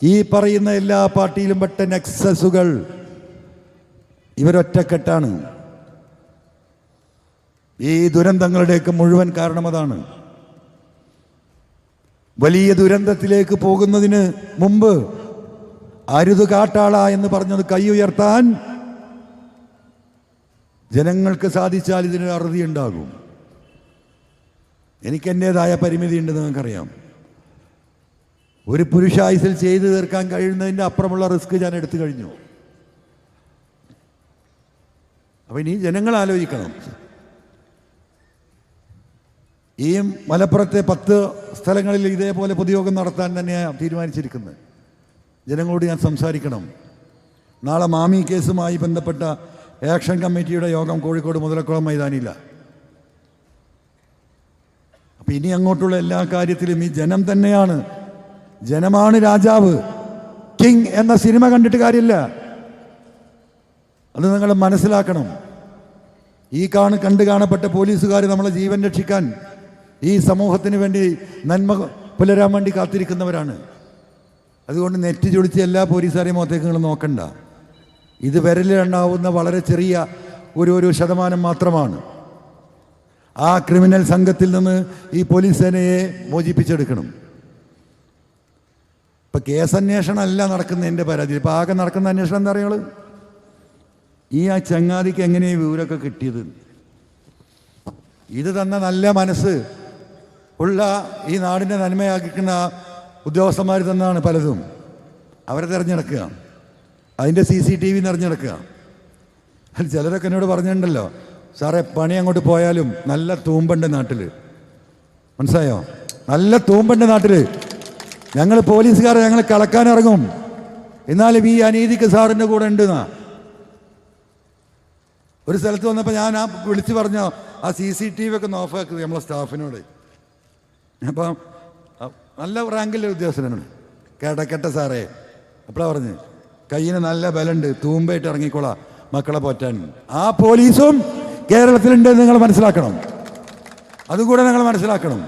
ഈ പറയുന്ന എല്ലാ പാർട്ടിയിലും പെട്ട നെക്സസുകൾ ഇവരൊറ്റക്കെട്ടാണ്. ഈ ദുരന്തങ്ങളുടെയൊക്കെ മുഴുവൻ കാരണം അതാണ്. വലിയ ദുരന്തത്തിലേക്ക് പോകുന്നതിന് മുമ്പ് അരുത് കാട്ടാള എന്ന് പറഞ്ഞത് കൈ ഉയർത്താൻ ജനങ്ങൾക്ക് സാധിച്ചാൽ ഇതിനൊരു അറുതി ഉണ്ടാകും. എനിക്ക് എൻ്റെതായ പരിമിതി ഉണ്ടെന്ന് നിങ്ങൾക്കറിയാം. ഒരു പുരുഷായുസിൽ ചെയ്തു തീർക്കാൻ കഴിയുന്നതിൻ്റെ അപ്പുറമുള്ള റിസ്ക് ഞാൻ എടുത്തു കഴിഞ്ഞു. അപ്പം ഇനി ജനങ്ങൾ ആലോചിക്കണം. ഈ മലപ്പുറത്തെ 10 സ്ഥലങ്ങളിൽ ഇതേപോലെ പൊതുയോഗം നടത്താൻ തന്നെയാണ് തീരുമാനിച്ചിരിക്കുന്നത്. ജനങ്ങളോട് ഞാൻ സംസാരിക്കണം. നാളെ മാമി കേസുമായി ബന്ധപ്പെട്ട ആക്ഷൻ കമ്മിറ്റിയുടെ യോഗം കോഴിക്കോട് മുതലക്കുളം മൈതാനിയിലാണ്. അപ്പം ഇനി അങ്ങോട്ടുള്ള എല്ലാ കാര്യത്തിലും ഈ ജനം തന്നെയാണ്, ജനമാണ് രാജാവ്. കിങ് എന്ന സിനിമ കണ്ടിട്ട് കാര്യമില്ല, അത് നിങ്ങൾ മനസ്സിലാക്കണം. ഈ കണ്ടു കാണപ്പെട്ട പോലീസുകാർ നമ്മളെ ജീവൻ രക്ഷിക്കാൻ, ഈ സമൂഹത്തിന് വേണ്ടി നന്മ പുലരാൻ വേണ്ടി കാത്തിരിക്കുന്നവരാണ്. അതുകൊണ്ട് നെറ്റ് ചൊടിച്ച് എല്ലാ പോലീസുകാരെയും മുഖത്തേക്ക് നിങ്ങൾ നോക്കണ്ട. ഇത് വിരലിലുണ്ടാവുന്ന വളരെ ചെറിയ ഒരു ശതമാനം മാത്രമാണ്. ആ ക്രിമിനൽ സംഘത്തിൽ നിന്ന് ഈ പോലീസ് സേനയെ മോചിപ്പിച്ചെടുക്കണം. ഇപ്പം കേസന്വേഷണം അല്ല നടക്കുന്ന എൻ്റെ പരാതി. ഇപ്പം ആകെ നടക്കുന്ന അന്വേഷണം എന്താ പറയുക? ഈ ചങ്ങാതിക്ക് എങ്ങനെയാണ് വിവരമൊക്കെ കിട്ടിയത്? ഇത് തന്ന നല്ല മനസ്സ് ഉള്ള ഈ നാടിനെ നന്മയാക്കിക്കുന്ന ഉദ്യോഗസ്ഥന്മാർ തന്നാണ് പലതും. അവരെ തിരഞ്ഞെടുക്കുക, അതിൻ്റെ CCTV നിറഞ്ഞെടുക്കുക. അതിൽ ചിലരൊക്കെ എന്നോട് പറഞ്ഞിട്ടുണ്ടല്ലോ, സാറേ പണി അങ്ങോട്ട് പോയാലും നല്ല തൂമ്പുണ്ട് നാട്ടിൽ. മനസ്സിലായോ? നല്ല തൂമ്പുണ്ട് നാട്ടിൽ. ഞങ്ങൾ പോലീസുകാരെ ഞങ്ങൾ കളക്കാനിറങ്ങും, എന്നാലും ഈ അനീതിക്ക് സാറിൻ്റെ കൂടെ ഉണ്ടെന്നാ. ഒരു സ്ഥലത്ത് വന്നപ്പോൾ ഞാൻ വിളിച്ച് പറഞ്ഞോ, ആ CCTV ഒക്കെ ഒന്ന് ഓഫാക്കുന്നത് നമ്മളെ സ്റ്റാഫിനോട്. അപ്പം നല്ല റാങ്കിലെ ഉദ്യോഗസ്ഥനാണ്. കേട്ട സാറേ അപ്പോഴാണ് പറഞ്ഞ്, കയ്യിന് നല്ല ബലമുണ്ട്, തൂമ്പായിട്ട് ഇറങ്ങിക്കോളാം മക്കളെ പോറ്റാൻ. ആ പോലീസും കേരളത്തിലുണ്ടെന്ന് നിങ്ങൾ മനസ്സിലാക്കണം. അതുകൂടെ നിങ്ങൾ മനസ്സിലാക്കണം.